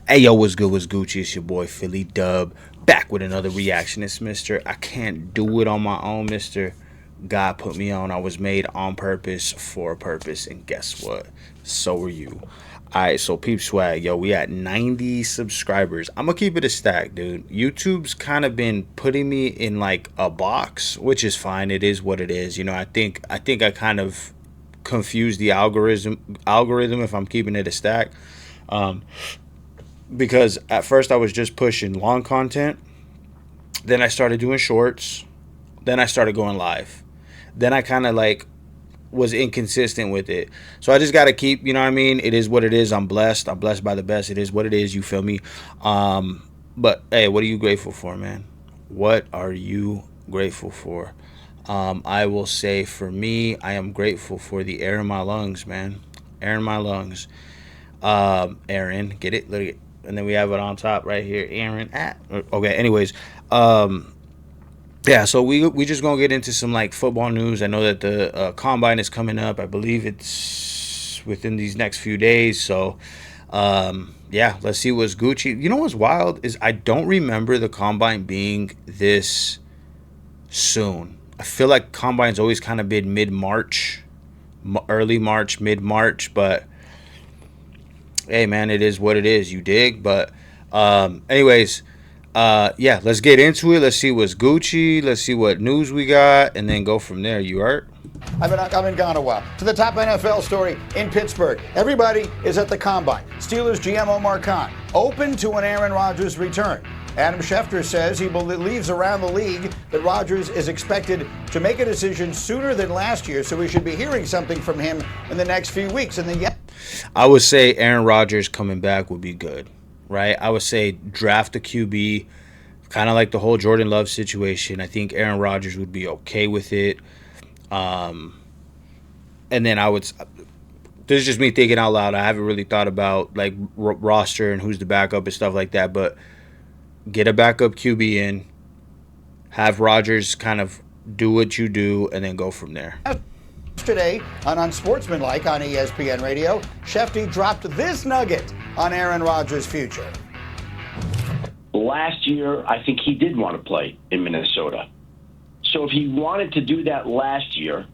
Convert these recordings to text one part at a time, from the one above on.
Hey yo, what's good? What's Gucci? It's your boy Phillidub, back with another reaction. It's Mister. I can't do it on my own, Mister. God put me on. I was made on purpose for a purpose, and guess what? So are you. All right, so peep swag, yo. We at 90 subscribers. I'm gonna keep it a stack, dude. YouTube's kind of been putting me in like a box, which is fine. It is what it is. I think I kind of confused the algorithm if I'm keeping it a stack. Um, because at first I was just pushing long content, then I started doing shorts, then I started going live. Then I kind of like was inconsistent with it. So I just got to keep, you know what I mean? It is what it is. I'm blessed. I'm blessed by the best. It is what it is, you feel me? But hey, what are you grateful for, man? What are you grateful for? I will say for me, I am grateful for the air in my lungs, man. Air in my lungs. Aaron, get it? Look at it. And then we have it on top right here, Aaron. Okay. Anyways, yeah. So we just gonna get into some like football news. I know that the combine is coming up. I believe it's within these next few days. So, yeah. Let's see what's Gucci. You know what's wild is I don't remember the combine being this soon. I feel like combine's always kind of been mid March, early March, mid March, but hey man, it is what it is, you dig? But anyways, yeah, let's get into it. Let's see what's Gucci. Let's see what news we got, and then go from there. You heard? I've been gone a while. To the top NFL story in Pittsburgh. Everybody is at the combine. Steelers GM Omar Khan open to an Aaron Rodgers return. Adam Schefter says he believes around the league that Rodgers is expected to make a decision sooner than last year, so we should be hearing something from him in the next few weeks. And then, I would say Aaron Rodgers coming back would be good, right? I would say draft a QB, kind of like the whole Jordan Love situation. I think Aaron Rodgers would be okay with it. And then this is just me thinking out loud. I haven't really thought about like roster and who's the backup and stuff like that, but get a backup QB in, have Rodgers kind of do what you do, and then go from there. Yesterday on Unsportsmanlike on ESPN Radio, Shefty dropped this nugget on Aaron Rodgers' future. Last year, I think he did want to play in Minnesota. So if he wanted to do that last year,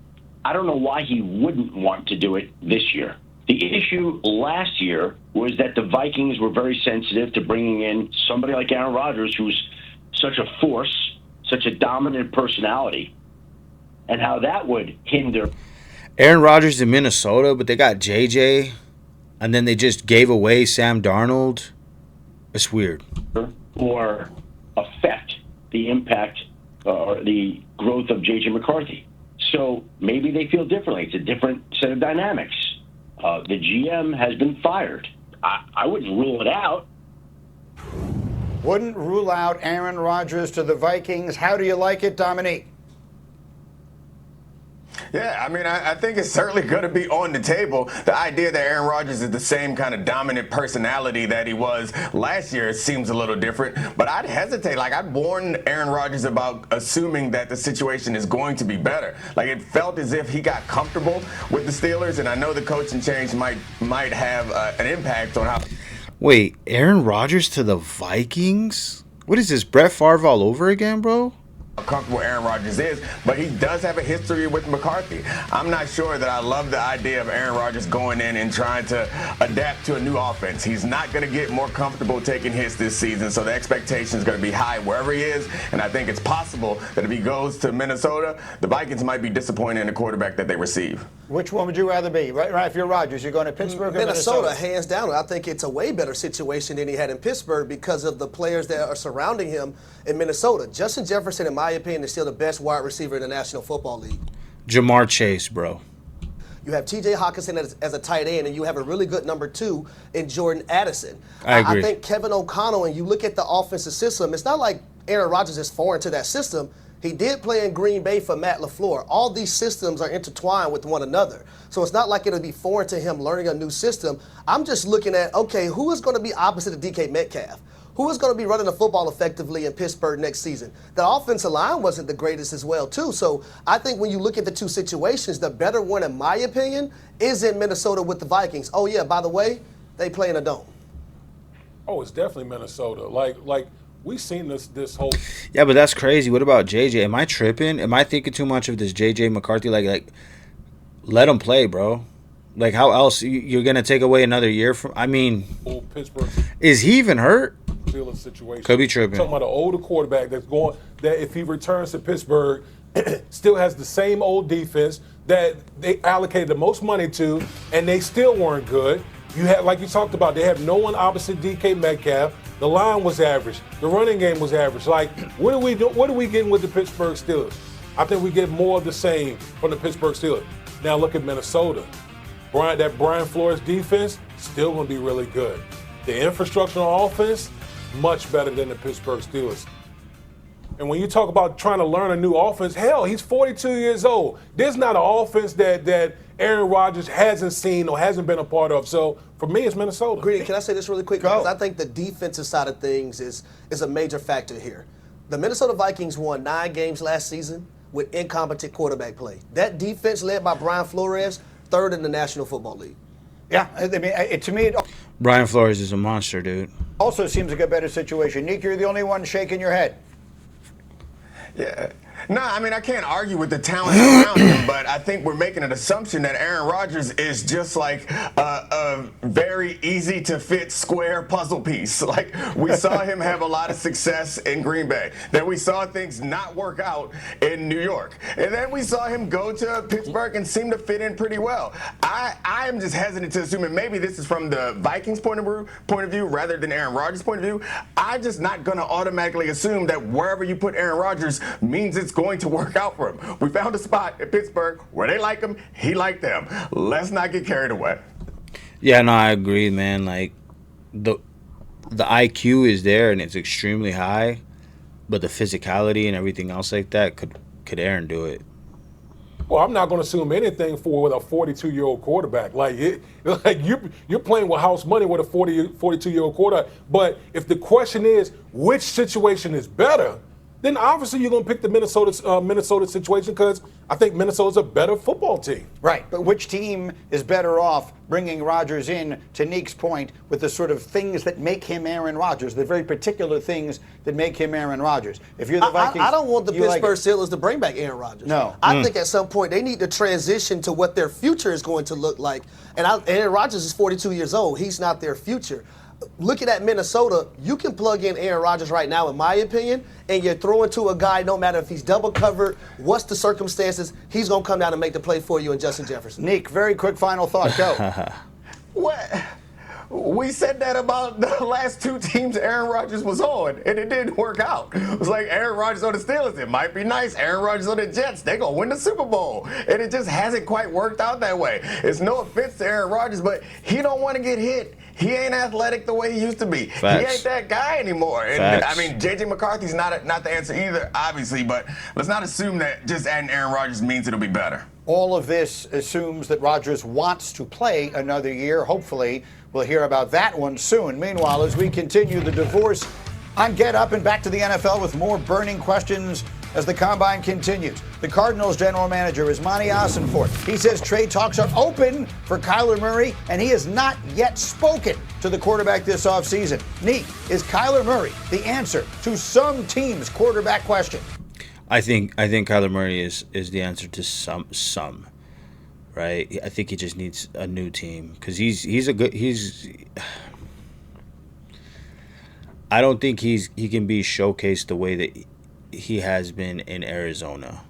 I don't know why he wouldn't want to do it this year. The issue last year was that the Vikings were very sensitive to bringing in somebody like Aaron Rodgers, who's such a force, such a dominant personality, and how that would hinder. Aaron Rodgers in Minnesota, but they got JJ, and then they just gave away Sam Darnold. It's weird. Or affect the impact or the growth of JJ McCarthy. So maybe they feel differently. It's a different set of dynamics. The GM has been fired. I wouldn't rule it out. Wouldn't rule out Aaron Rodgers to the Vikings. How do you like it, Dominique? Yeah, I mean, I think it's certainly going to be on the table. The idea that Aaron Rodgers is the same kind of dominant personality that he was last year seems a little different. But I'd hesitate. Like, I'd warn Aaron Rodgers about assuming that the situation is going to be better. Like, it felt as if he got comfortable with the Steelers, and I know the coaching change might have an impact on how. Wait, Aaron Rodgers to the Vikings? What is this, Brett Favre all over again, bro? Comfortable Aaron Rodgers is, but he does have a history with McCarthy. I'm not sure that I love the idea of Aaron Rodgers going in and trying to adapt to a new offense. He's not going to get more comfortable taking hits this season, so the expectation is going to be high wherever he is, and I think it's possible that if he goes to Minnesota, the Vikings might be disappointed in the quarterback that they receive. Which one would you rather be? Right, if you're Rodgers, you're going to Pittsburgh or Minnesota, hands down. I think it's a way better situation than he had in Pittsburgh because of the players that are surrounding him in Minnesota. Justin Jefferson, in my opinion, is still the best wide receiver in the National Football League. Jamar Chase, bro. You have T.J. Hawkinson as a tight end, and you have a really good number two in Jordan Addison. I agree. I think Kevin O'Connell, and you look at the offensive system, it's not like Aaron Rodgers is foreign to that system. He did play in Green Bay for Matt LaFleur. All these systems are intertwined with one another. So it's not like it'll be foreign to him learning a new system. I'm just looking at, okay, who is going to be opposite of DK Metcalf? Who is going to be running the football effectively in Pittsburgh next season? The offensive line wasn't the greatest as well, too. So I think when you look at the two situations, the better one, in my opinion, is in Minnesota with the Vikings. Oh, yeah, by the way, they play in a dome. Oh, it's definitely Minnesota. Like we've seen this whole. Yeah, but that's crazy. What about JJ? Am I tripping? Am I thinking too much of this JJ McCarthy? Like let him play, bro. Like how else you're gonna take away another year from? I mean, Pittsburgh is he even hurt? Steelers situation. Could be tripping. Talking about an older quarterback that if he returns to Pittsburgh, still has the same old defense that they allocated the most money to, and they still weren't good. You had, like you talked about, they have no one opposite DK Metcalf. The line was average. The running game was average. Like, what are we doing? What are we getting with the Pittsburgh Steelers? I think we get more of the same from the Pittsburgh Steelers. Now look at Minnesota. That Brian Flores defense still going to be really good. The infrastructure on offense, much better than the Pittsburgh Steelers. And when you talk about trying to learn a new offense, hell, he's 42 years old. There's not an offense that Aaron Rodgers hasn't seen or hasn't been a part of. So for me, it's Minnesota. Greedy, can I say this really quick? Go. Because I think the defensive side of things is a major factor here. The Minnesota Vikings won 9 games last season with incompetent quarterback play. That defense led by Brian Flores, 3rd in the National Football League. Yeah, I mean, to me, it Brian Flores is a monster, dude. also seems like a better situation. Nick, you're the only one shaking your head. Yeah. No, I mean, I can't argue with the talent around him, but I think we're making an assumption that Aaron Rodgers is just like a very easy to fit square puzzle piece. Like, we saw him have a lot of success in Green Bay. Then we saw things not work out in New York. And then we saw him go to Pittsburgh and seem to fit in pretty well. I am just hesitant to assume, and maybe this is from the Vikings point of view rather than Aaron Rodgers' point of view. I'm just not going to automatically assume that wherever you put Aaron Rodgers means it's going to work out for him. We found a spot in Pittsburgh where they like him, he liked them. Let's not get carried away. Yeah, no, I agree, man. Like the IQ is there and it's extremely high, but the physicality and everything else like that could Aaron do it? Well, I'm not going to assume anything with a 42-year-old quarterback. Like you're playing with house money with a 42-year-old quarterback. But if the question is which situation is better, then obviously you're going to pick the Minnesota situation because I think Minnesota's a better football team. Right, but which team is better off bringing Rodgers in, to Neek's point, with the sort of things that make him Aaron Rodgers, the very particular things that make him Aaron Rodgers? If you're the Vikings, I don't want the you Pittsburgh Steelers to bring back Aaron Rodgers. No. I think at some point they need to transition to what their future is going to look like. And Aaron Rodgers is 42 years old. He's not their future. Looking at Minnesota, you can plug in Aaron Rodgers right now, in my opinion, and you're throwing to a guy, no matter if he's double covered, what's the circumstances, he's going to come down and make the play for you in Justin Jefferson. Neek, very quick final thought. Go. What? We said that about the last 2 teams Aaron Rodgers was on, and it didn't work out. It was like Aaron Rodgers on the Steelers. It might be nice. Aaron Rodgers on the Jets. They're going to win the Super Bowl. And it just hasn't quite worked out that way. It's no offense to Aaron Rodgers, but he don't want to get hit. He ain't athletic the way he used to be. Facts. He ain't that guy anymore. And I mean, J.J. McCarthy's not the answer either, obviously, but let's not assume that just adding Aaron Rodgers means it'll be better. All of this assumes that Rodgers wants to play another year. Hopefully, we'll hear about that one soon. Meanwhile, as we continue the divorce on Get Up and back to the NFL with more burning questions as the Combine continues. The Cardinals general manager is Monty Ossenfort. He says trade talks are open for Kyler Murray, and he has not yet spoken to the quarterback this offseason. Neek, is Kyler Murray the answer to some team's quarterback question? I think Kyler Murray is the answer to some, right? I think he just needs a new team because I don't think he can be showcased the way that he has been in Arizona.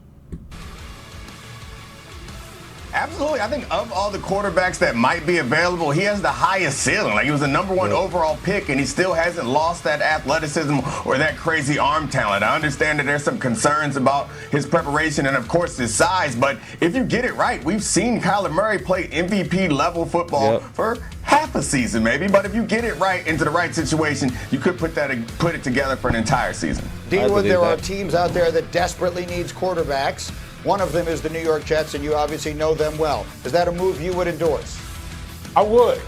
Absolutely. I think of all the quarterbacks that might be available, he has the highest ceiling. Like, he was the #1 overall pick, and he still hasn't lost that athleticism or that crazy arm talent. I understand that there's some concerns about his preparation and, of course, his size, but if you get it right, we've seen Kyler Murray play MVP-level football for half a season maybe, but if you get it right into the right situation, you could put it together for an entire season. Deanwood, there are teams out there that desperately needs quarterbacks. One of them is the New York Jets, and you obviously know them well. Is that a move you would endorse? I would.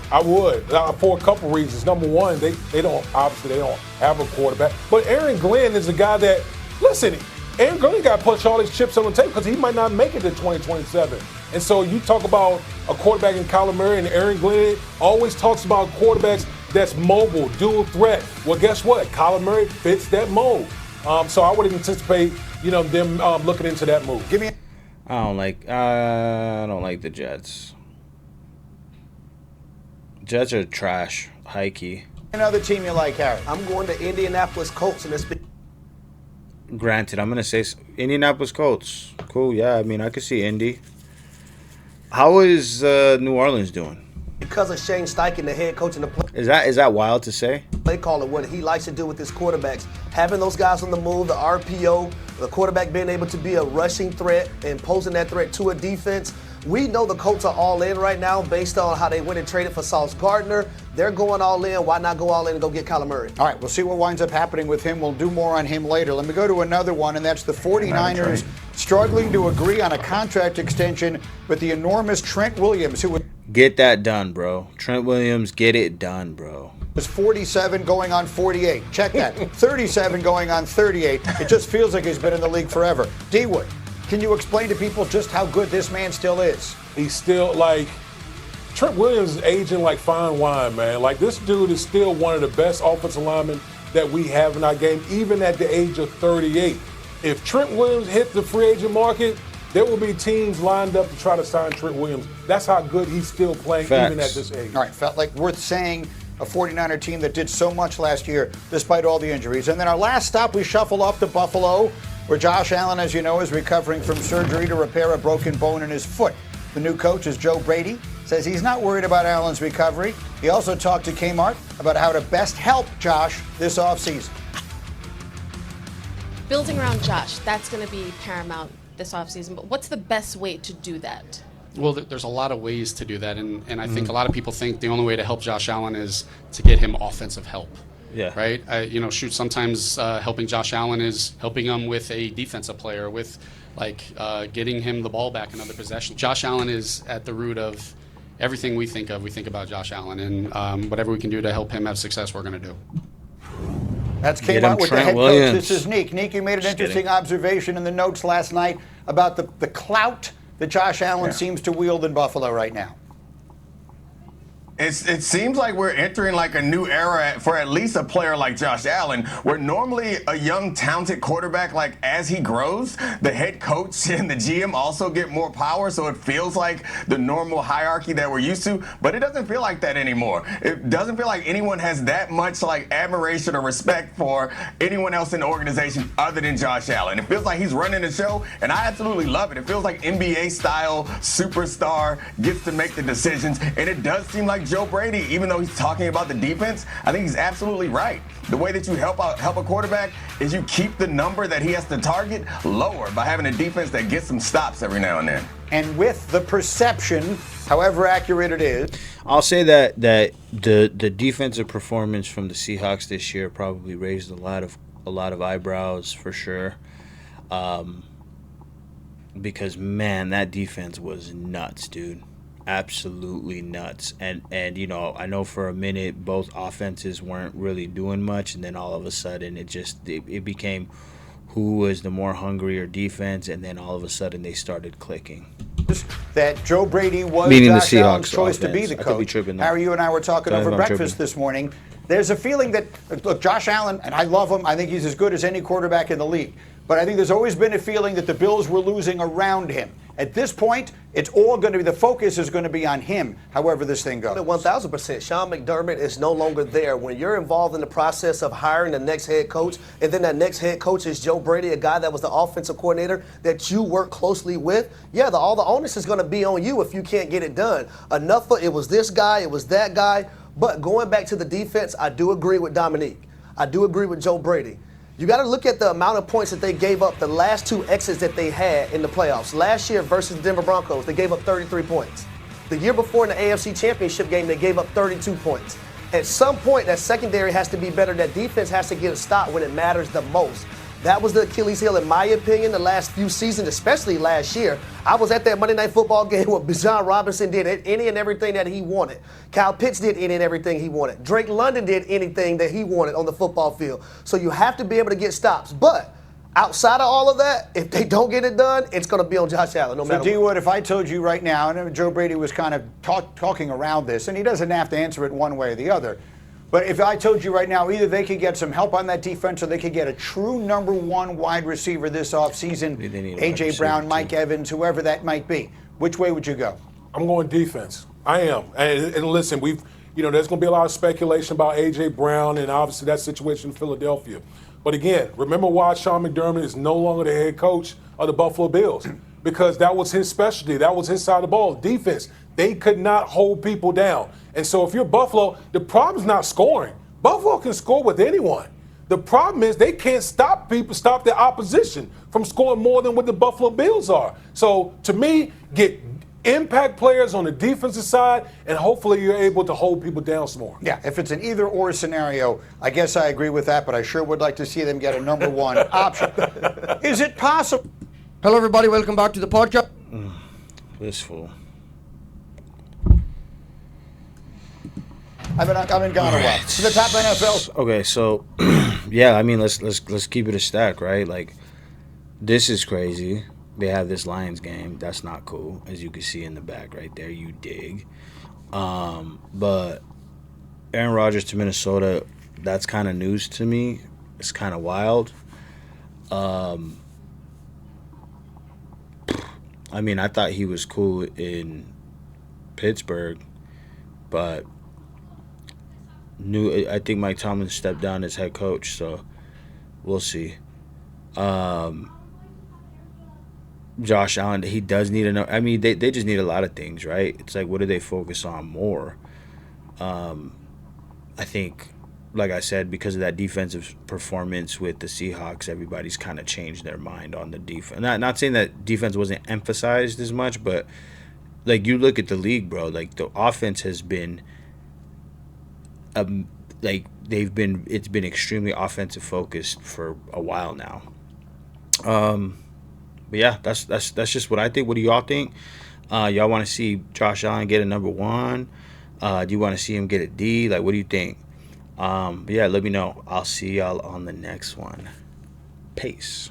For a couple reasons. Number one, they don't have a quarterback. But Aaron Glenn is a guy that, listen, Aaron Glenn got to punch all his chips on the table because he might not make it to 2027. And so you talk about a quarterback in Kyler Murray, and Aaron Glenn always talks about quarterbacks that's mobile, dual threat. Well, guess what? Kyler Murray fits that mold. So I would anticipate, them looking into that move. Give me. I don't like the Jets. Jets are trash. High key. Another team you like, Harry? I'm going to Indianapolis Colts, and it's Granted, I'm gonna say Indianapolis Colts. Cool, yeah. I mean, I could see Indy. How is New Orleans doing? because of Shane Steichen, the head coach and the play. Is that wild to say? Play caller, what he likes to do with his quarterbacks, having those guys on the move, the RPO, the quarterback being able to be a rushing threat and posing that threat to a defense. We know the Colts are all in right now based on how they went and traded for Sauce Gardner. They're going all in. Why not go all in and go get Kyler Murray? All right, we'll see what winds up happening with him. We'll do more on him later. Let me go to another one, and that's the 49ers struggling to agree on a contract extension with the enormous Trent Williams, who Get that done, bro. Trent Williams, get it done, bro. was 47 going on 48. Check that. 37 going on 38. It just feels like he's been in the league forever. D-Wood, can you explain to people just how good this man still is? He's still like Trent Williams is aging like fine wine, man. Like this dude is still one of the best offensive linemen that we have in our game, even at the age of 38. If Trent Williams hit the free agent market, there will be teams lined up to try to sign Trent Williams. That's how good he's still playing, Facts. even at this age. All right, felt like worth saying, a 49er team that did so much last year despite all the injuries. And then our last stop, we shuffle off to Buffalo, where Josh Allen, as you know, is recovering from surgery to repair a broken bone in his foot. The new coach is Joe Brady, says he's not worried about Allen's recovery. He also talked to Kmart about how to best help Josh this offseason. Building around Josh, that's going to be paramount this offseason. But what's the best way to do that? Well, there's a lot of ways to do that, and I think a lot of people think the only way to help Josh Allen is to get him offensive help. Yeah. Right? Sometimes helping Josh Allen is helping him with a defensive player, with getting him the ball back another possession. Josh Allen is at the root of everything we think of. We think about Josh Allen, and whatever we can do to help him have success, we're going to do. That's Get Kmart him with the Trent head Williams. coach. This is Neek. Neek, you made an Just interesting kidding. observation in the notes last night about the clout that Josh Allen seems to wield in Buffalo right now. It seems like we're entering like a new era for at least a player like Josh Allen, where normally a young, talented quarterback, like as he grows, the head coach and the GM also get more power, so it feels like the normal hierarchy that we're used to, but it doesn't feel like that anymore. It doesn't feel like anyone has that much like admiration or respect for anyone else in the organization other than Josh Allen. It feels like he's running the show, and I absolutely love it. It feels like NBA-style superstar gets to make the decisions, and it does seem like Joe Brady, even though he's talking about the defense, I think he's absolutely right. The way that you help a quarterback is you keep the number that he has to target lower by having a defense that gets some stops every now and then. And with the perception, however accurate it is, I'll say that the defensive performance from the Seahawks this year probably raised a lot of eyebrows for sure. Because man, that defense was nuts, dude. Absolutely nuts. And I know for a minute both offenses weren't really doing much, and then all of a sudden it became who was the more hungrier defense, and then all of a sudden they started clicking. that Joe Brady was Meaning the Josh Allen's Seahawks choice to be offense. the I could be coach. tripping, though. Harry, you and I were talking Sorry over if I'm breakfast tripping. this morning. There's a feeling that, look, Josh Allen, and I love him. I think he's as good as any quarterback in the league. But I think there's always been a feeling that the Bills were losing around him. At this point, it's all going to be, the focus is going to be on him, however this thing goes. 1,000%. Sean McDermott is no longer there. When you're involved in the process of hiring the next head coach, and then that next head coach is Joe Brady, a guy that was the offensive coordinator that you work closely with, all the onus is going to be on you if you can't get it done. Enough of it was this guy, it was that guy. But going back to the defense, I do agree with Dominique. I do agree with Joe Brady. You got to look at the amount of points that they gave up the last two exits that they had in the playoffs. Last year versus the Denver Broncos, they gave up 33 points. The year before in the AFC Championship game, they gave up 32 points. At some point, that secondary has to be better. That defense has to get a stop when it matters the most. That was the Achilles heel, in my opinion, the last few seasons, especially last year. I was at that Monday Night Football game where Bijan Robinson did any and everything that he wanted. Kyle Pitts did any and everything he wanted. Drake London did anything that he wanted on the football field. So you have to be able to get stops. But outside of all of that, if they don't get it done, it's going to be on Josh Allen, no matter So, what. D-Wood, if I told you right now, and Joe Brady was kind of talking around this, and he doesn't have to answer it one way or the other, But if I told you right now, either they could get some help on that defense or they could get a true number one wide receiver this offseason, They need a wide A.J. receiver, Brown, Mike too. Evans, whoever that might be, which way would you go? I'm going defense. I am. And listen, there's going to be a lot of speculation about A.J. Brown and obviously that situation in Philadelphia. But again, remember why Sean McDermott is no longer the head coach of the Buffalo Bills. Because that was his specialty. That was his side of the ball, defense. They could not hold people down. And so if you're Buffalo, the problem is not scoring. Buffalo can score with anyone. The problem is they can't stop the opposition from scoring more than what the Buffalo Bills are. So to me, get impact players on the defensive side, and hopefully you're able to hold people down some more. Yeah, if it's an either-or scenario, I guess I agree with that, but I sure would like to see them get a number one option. Is it possible? Hello, everybody. Welcome back to the podcast. This fool. I've been gone a while. To the top NFL. Okay, so yeah, I mean, let's keep it a stack, right? Like, this is crazy. They have this Lions game. That's not cool, as you can see in the back right there. You dig. But Aaron Rodgers to Minnesota, that's kind of news to me. It's kind of wild. I mean, I thought he was cool in Pittsburgh, but I think Mike Tomlin stepped down as head coach, so we'll see. Josh Allen, he does need I mean, they just need a lot of things, right? It's like, what do they focus on more? I think, like I said, because of that defensive performance with the Seahawks, everybody's kind of changed their mind on the defense. Not saying that defense wasn't emphasized as much, but like, you look at the league, bro, like the offense has been it's been extremely offensive focused for a while now. But yeah, that's just what I think. What do y'all think? Y'all want to see Josh Allen get a number one? Do you want to see him get a D? Like, what do you think? But yeah, let me know. I'll see y'all on the next one. Peace.